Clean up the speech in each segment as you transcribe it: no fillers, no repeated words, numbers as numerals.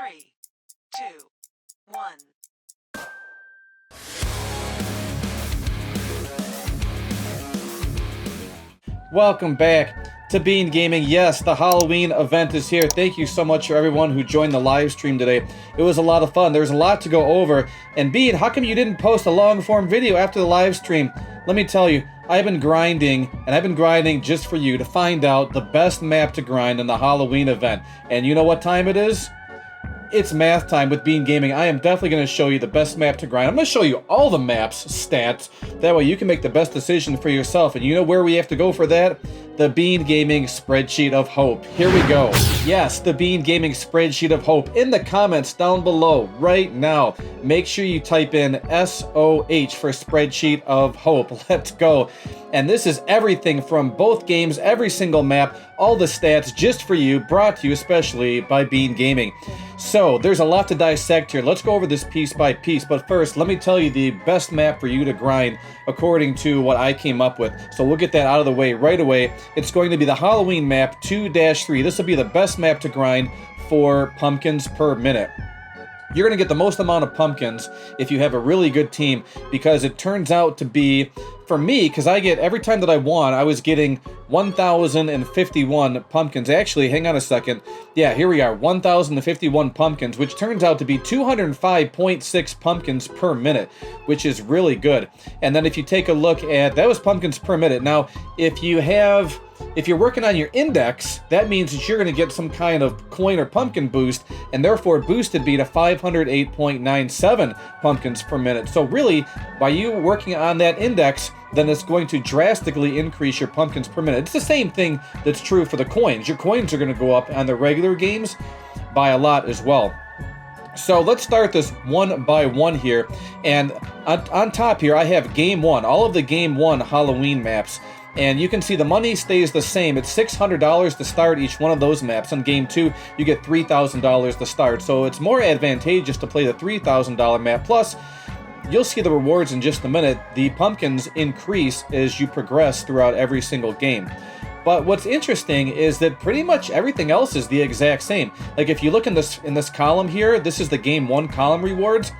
3, 2, 1. Welcome back to Bean Gaming. Yes, the Halloween event is here. Thank you so much for everyone who joined the live stream today. It was a lot of fun. There's a lot to go over. And Bean, how come you didn't post a long form video after the live stream? Let me tell you, I've been grinding, and I've been grinding just for you to find out the best map to grind in the Halloween event. And you know what time it is? It's math time with Bean Gaming. I am definitely going to show you the best map to grind. I'm going to show you all the maps, stats. That way you can make the best decision for yourself. And you know where we have to go for that? The Bean Gaming Spreadsheet of Hope. Here we go. Yes, the Bean Gaming Spreadsheet of Hope. In the comments down below right now, make sure you type in SOH for Spreadsheet of Hope. Let's go. And this is everything from both games, every single map, all the stats just for you, brought to you especially by Bean Gaming. So, there's a lot to dissect here. Let's go over this piece by piece, but first, let me tell you the best map for you to grind according to what I came up with. So we'll get that out of the way right away. It's going to be the Halloween map 2-3. This will be the best map to grind for pumpkins per minute. You're going to get the most amount of pumpkins if you have a really good team, because it turns out to be, for me, because I get, every time that I won, I was getting 1,051 pumpkins. Actually, hang on a second. Yeah, here we are, 1,051 pumpkins, which turns out to be 205.6 pumpkins per minute, which is really good. And then if you take a look at, that was pumpkins per minute. Now, if you're working on your index, that means that you're going to get some kind of coin or pumpkin boost, and therefore boosted be to 508.97 pumpkins per minute. So really, by you working on that index, then it's going to drastically increase your pumpkins per minute. It's the same thing that's true for the coins. Your coins are going to go up on the regular games by a lot as well. So let's start this one by one here. And on top here, I have Game 1, all of the Game 1 Halloween maps. And you can see the money stays the same. It's $600 to start each one of those maps. On Game 2, you get $3,000 to start. So it's more advantageous to play the $3,000 map. Plus, you'll see the rewards in just a minute. The pumpkins increase as you progress throughout every single game. But what's interesting is that pretty much everything else is the exact same. Like if you look in this column here, this is the Game 1 column rewards.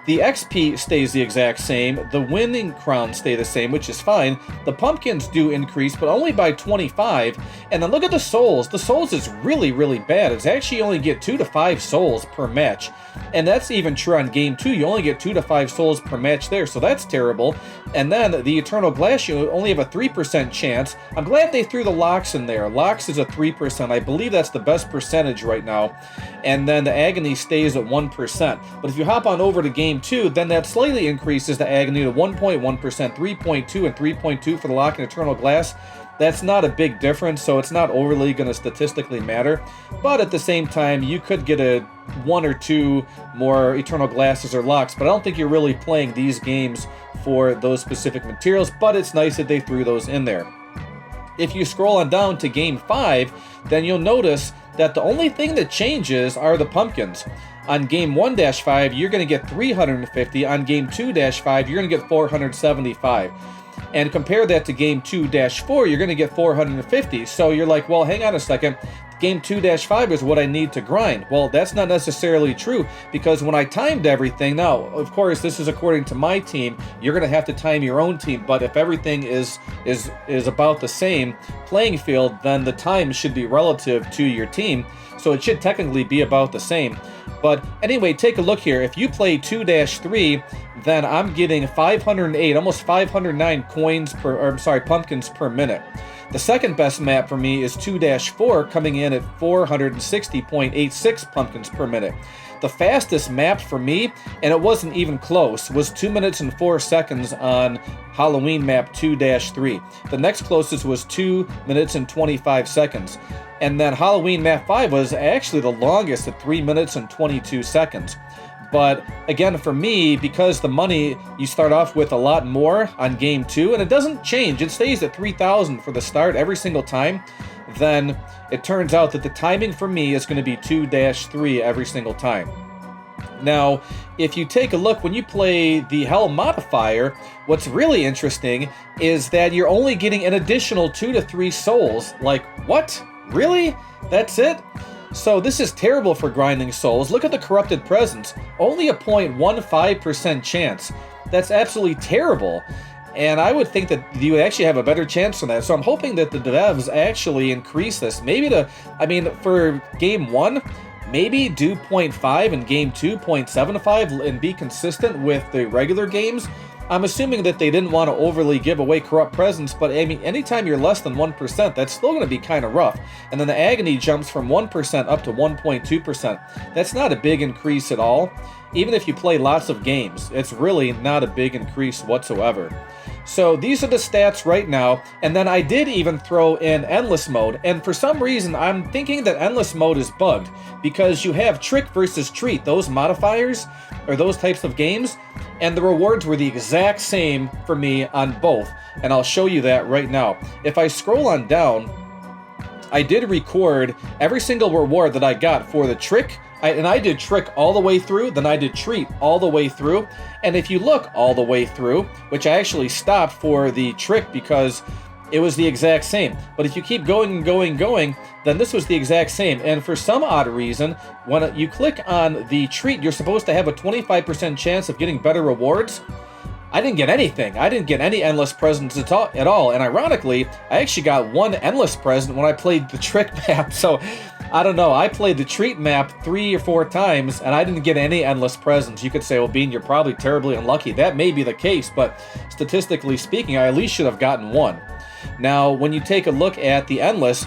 The XP stays the exact same, the winning crowns stay the same, which is fine. The pumpkins do increase, but only by 25. And then look at the souls. The souls is really, really bad. It's actually only get 2 to 5 souls per match. And that's even true on Game 2. You only get 2 to 5 souls per match there, so that's terrible. And then the Eternal Glass, you only have a 3% chance. I'm glad they threw the locks in there. Locks is a 3%. I believe that's the best percentage right now. And then the Agony stays at 1%. But if you hop on over to Game 2, then that slightly increases the Agony to 1.1%, 3.2, and 3.2 for the Lock and Eternal Glass. That's not a big difference, so it's not overly going to statistically matter. But at the same time, you could get a 1 or 2 more Eternal Glasses or Locks, but I don't think you're really playing these games for those specific materials, but it's nice that they threw those in there. If you scroll on down to Game 5, then you'll notice that the only thing that changes are the pumpkins. On Game 1-5, you're going to get 350. On Game 2-5, you're going to get 475. And compare that to Game 2-4, you're going to get 450. So you're like, well, hang on a second. Game 2-5 is what I need to grind. Well, that's not necessarily true, because when I timed everything, now, of course, this is according to my team. You're going to have to time your own team, but if everything is about the same playing field, then the time should be relative to your team. So it should technically be about the same. But anyway, take a look here. If you play 2-3, then I'm getting 508, almost 509 pumpkins per minute. The second best map for me is 2-4, coming in at 460.86 pumpkins per minute. The fastest map for me, and it wasn't even close, was 2 minutes and 4 seconds on Halloween map 2-3. The next closest was 2 minutes and 25 seconds. And then Halloween map 5 was actually the longest at 3 minutes and 22 seconds. But again, for me, because the money, you start off with a lot more on Game 2, and it doesn't change. It stays at 3,000 for the start every single time. Then it turns out that the timing for me is going to be 2-3 every single time. Now, if you take a look, when you play the Hell modifier, what's really interesting is that you're only getting an additional 2 to 3 souls. Like, what? Really? That's it? So this is terrible for grinding souls. Look at the corrupted presence. Only a 0.15% chance. That's absolutely terrible. And I would think that you would actually have a better chance on that. So I'm hoping that the devs actually increase this. Maybe for game 1, maybe do 0.5 and game 2, 0.75 and be consistent with the regular games. I'm assuming that they didn't want to overly give away corrupt presence, but I mean, anytime you're less than 1%, that's still going to be kind of rough. And then the agony jumps from 1% up to 1.2%. That's not a big increase at all. Even if you play lots of games, it's really not a big increase whatsoever. So these are the stats right now, and then I did even throw in endless mode, and for some reason I'm thinking that endless mode is bugged, because you have trick versus treat, those modifiers, or those types of games, and the rewards were the exact same for me on both, and I'll show you that right now. If I scroll on down, I did record every single reward that I got for the trick, and I did trick all the way through, then I did treat all the way through, and if you look all the way through, which I actually stopped for the trick because it was the exact same, but if you keep going and going and going, then this was the exact same, and for some odd reason, when you click on the treat, you're supposed to have a 25% chance of getting better rewards. I didn't get anything. I didn't get any endless presents at all, and ironically, I actually got one endless present when I played the trick map, so I don't know, I played the treat map 3 or 4 times, and I didn't get any endless presents. You could say, well, Bean, you're probably terribly unlucky. That may be the case, but statistically speaking, I at least should have gotten one. Now, when you take a look at the endless,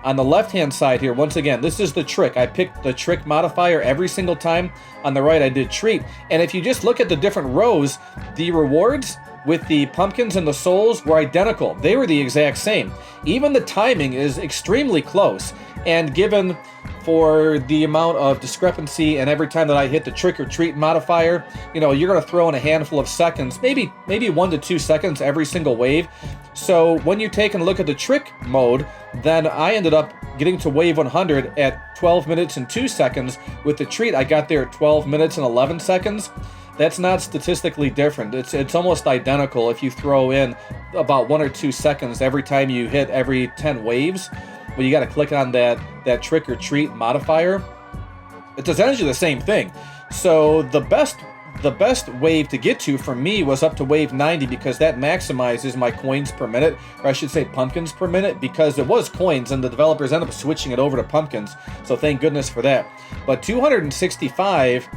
on the left-hand side here, once again, this is the trick. I picked the trick modifier every single time. On the right, I did treat. And if you just look at the different rows, the rewards with the pumpkins and the souls were identical. They were the exact same. Even the timing is extremely close. And given for the amount of discrepancy and every time that I hit the trick or treat modifier, you know, you're going to throw in a handful of seconds, maybe 1 to 2 seconds every single wave. So when you take a look at the trick mode, then I ended up getting to wave 100 at 12 minutes and 2 seconds. With the treat, I got there at 12 minutes and 11 seconds. That's not statistically different. It's almost identical if you throw in about 1 or 2 seconds every time you hit every 10 waves. Well, you got to click on that trick or treat modifier. It's essentially the same thing. So the best wave to get to for me was up to wave 90 because that maximizes my coins per minute, or I should say pumpkins per minute, because it was coins and the developers ended up switching it over to pumpkins. So thank goodness for that. But 265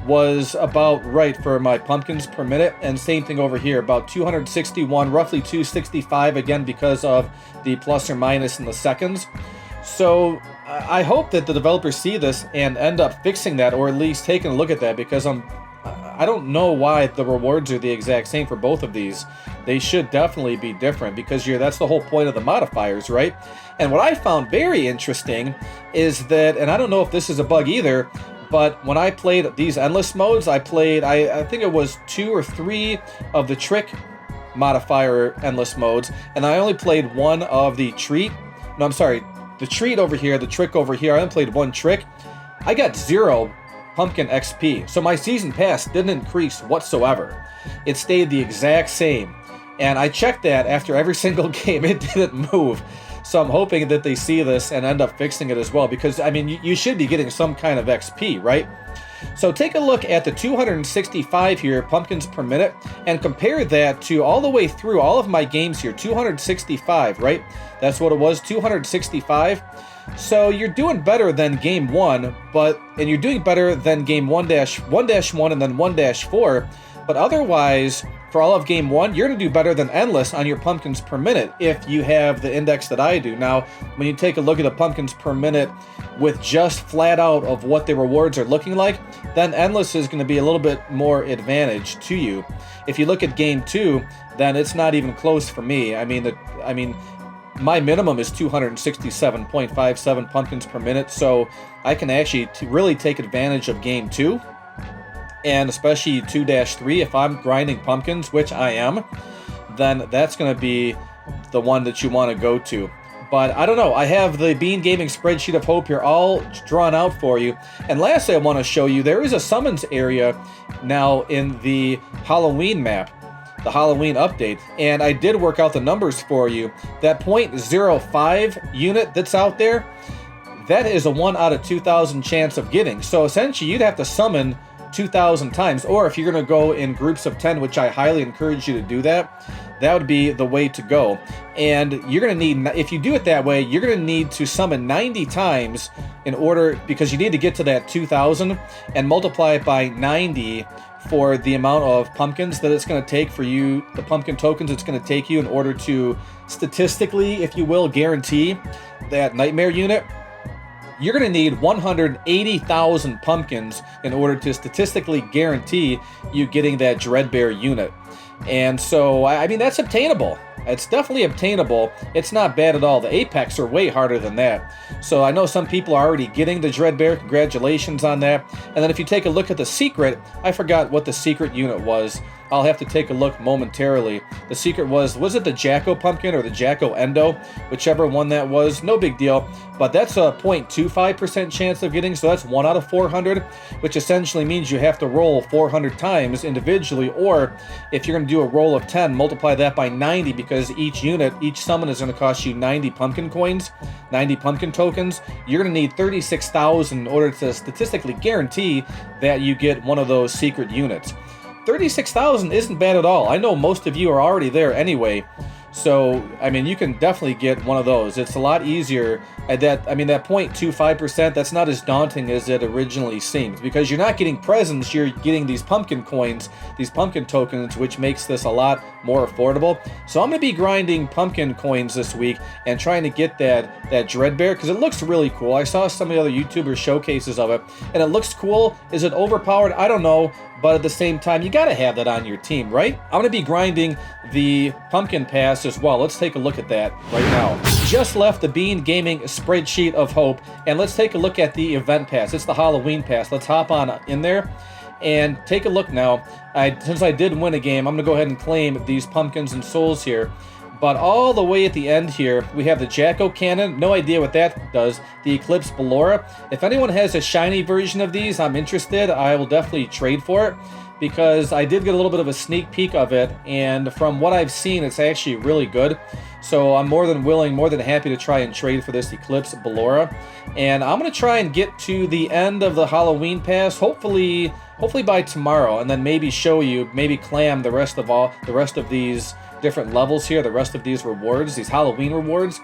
was about right for my pumpkins per minute, and same thing over here, about 261, roughly 265 again because of the plus or minus in the seconds. So I hope that the developers see this and end up fixing that, or at least taking a look at that, because I don't know why the rewards are the exact same for both of these. They should definitely be different, because that's the whole point of the modifiers, right? And what I found very interesting is that, and I don't know if this is a bug either, but when I played these endless modes, I think it was 2 or 3 of the trick modifier endless modes, and I only played one of the treat. No, I'm sorry, the treat over here, the trick over here. I only played one trick. I got 0 pumpkin XP, so my season pass didn't increase whatsoever. It stayed the exact same, and I checked that after every single game. It didn't move. So I'm hoping that they see this and end up fixing it as well, because I mean, you should be getting some kind of XP, right? So take a look at the 265 here, pumpkins per minute, and compare that to all the way through all of my games here, 265, right? That's what it was, 265. So you're doing better than game 1, and you're doing better than game 1-1 and then 1-4, but otherwise, for all of game 1, you're going to do better than endless on your pumpkins per minute if you have the index that I do. Now, when you take a look at the pumpkins per minute with just flat out of what the rewards are looking like, then endless is going to be a little bit more advantage to you. If you look at game 2, then it's not even close for me. I mean, my minimum is 267.57 pumpkins per minute, so I can actually really take advantage of game 2. And especially 2-3, if I'm grinding pumpkins, which I am, then that's going to be the one that you want to go to. But I don't know, I have the Bean Gaming Spreadsheet of Hope here all drawn out for you. And lastly, I want to show you, there is a summons area now in the Halloween map, the Halloween update. And I did work out the numbers for you. That .05 unit that's out there, that is a 1 out of 2,000 chance of getting. So essentially, you'd have to summon 2,000 times, or if you're going to go in groups of 10, which I highly encourage you to do that, that would be the way to go. And you're going to need, if you do it that way, you're going to need to summon 90 times in order, because you need to get to that 2,000 and multiply it by 90 for the amount of pumpkins that it's going to take for you, the pumpkin tokens it's going to take you in order to statistically, if you will, guarantee that nightmare unit. You're going to need 180,000 pumpkins in order to statistically guarantee you getting that Dreadbear unit. And so, I mean, that's obtainable. It's definitely obtainable. It's not bad at all. The Apex are way harder than that. So I know some people are already getting the Dreadbear. Congratulations on that. And then if you take a look at the secret, I forgot what the secret unit was. I'll have to take a look momentarily. The secret was it the Jacko Pumpkin or the Jacko Endo? Whichever one that was, no big deal. But that's a 0.25% chance of getting, so that's 1 out of 400, which essentially means you have to roll 400 times individually, or if you're going to do a roll of 10, multiply that by 90, because each unit, each summon is going to cost you 90 pumpkin coins, 90 pumpkin tokens. You're going to need 36,000 in order to statistically guarantee that you get one of those secret units. 36,000 isn't bad at all. I know most of you are already there anyway. So, I mean, you can definitely get one of those. It's a lot easier at that. I mean, that 0.25%, that's not as daunting as it originally seemed, because you're not getting presents, you're getting these pumpkin coins, these pumpkin tokens, which makes this a lot more affordable. So I'm going to be grinding pumpkin coins this week and trying to get that Dreadbear, because it looks really cool. I saw some of the other YouTuber showcases of it, and it looks cool. Is it overpowered? I don't know. But at the same time, you got to have that on your team, right? I'm going to be grinding the Pumpkin Pass as well. Let's take a look at that right now. Just left the Bean Gaming Spreadsheet of Hope, and let's take a look at the Event Pass. It's the Halloween Pass. Let's hop on in there and take a look now. Since I did win a game, I'm going to go ahead and claim these pumpkins and souls here. But all the way at the end here, we have the Jacko Cannon. No idea what that does. The Eclipse Ballora. If anyone has a shiny version of these, I'm interested. I will definitely trade for it, because I did get a little bit of a sneak peek of it, and from what I've seen, it's actually really good. So I'm more than willing, more than happy to try and trade for this Eclipse Ballora. And I'm going to try and get to the end of the Halloween Pass, hopefully by tomorrow, and then maybe show you, maybe clam the rest of these different levels here, the rest of these rewards, these Halloween rewards,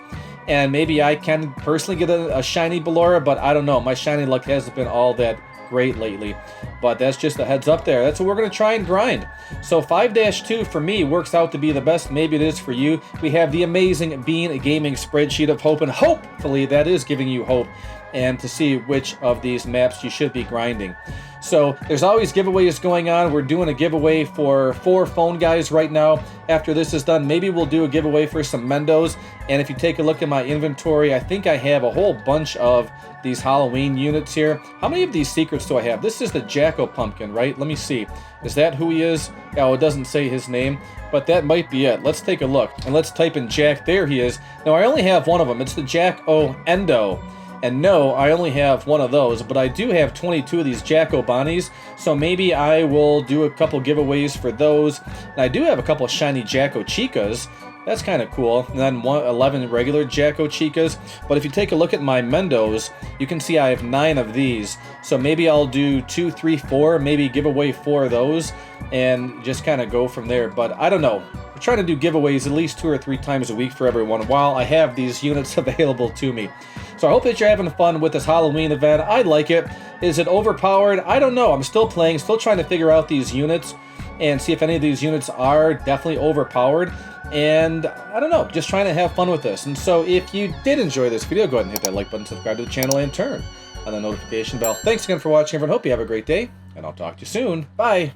and maybe I can personally get a shiny Ballora, but I don't know. My shiny luck hasn't been all that great lately, but that's just a heads up there. That's what we're going to try and grind. So 5-2 for me works out to be the best. Maybe it is for you. We have the amazing Bean Gaming Spreadsheet of Hope, and hopefully that is giving you hope and to see which of these maps you should be grinding. So there's always giveaways going on. We're doing a giveaway for 4 phone guys right now. After this is done, maybe we'll do a giveaway for some Mendos. And if you take a look at my inventory, I think I have a whole bunch of these Halloween units here. How many of these secrets do I have? This is the Jacko Pumpkin, right? Let me see. Is that who he is? Oh, it doesn't say his name, but that might be it. Let's take a look. And let's type in Jack. There he is. Now, I only have one of them. It's the Jacko Endo. And no, I only have one of those, but I do have 22 of these Jacko Bonnies, so maybe I will do a couple giveaways for those. And I do have a couple shiny Jacko Chicas. That's kind of cool. And then 11 regular Jacko Chicas. But if you take a look at my Mendos, you can see I have 9 of these. So maybe I'll do 2, 3, 4, maybe give away 4 of those, and just kind of go from there. But I don't know. We're trying to do giveaways at least 2 or 3 times a week for everyone while I have these units available to me. So I hope that you're having fun with this Halloween event. I like it. Is it overpowered? I don't know. I'm still playing, still trying to figure out these units and see if any of these units are definitely overpowered. And I don't know, just trying to have fun with this. And so if you did enjoy this video, go ahead and hit that like button, subscribe to the channel, and turn on the notification bell. Thanks again for watching, everyone. Hope you have a great day, and I'll talk to you soon. Bye.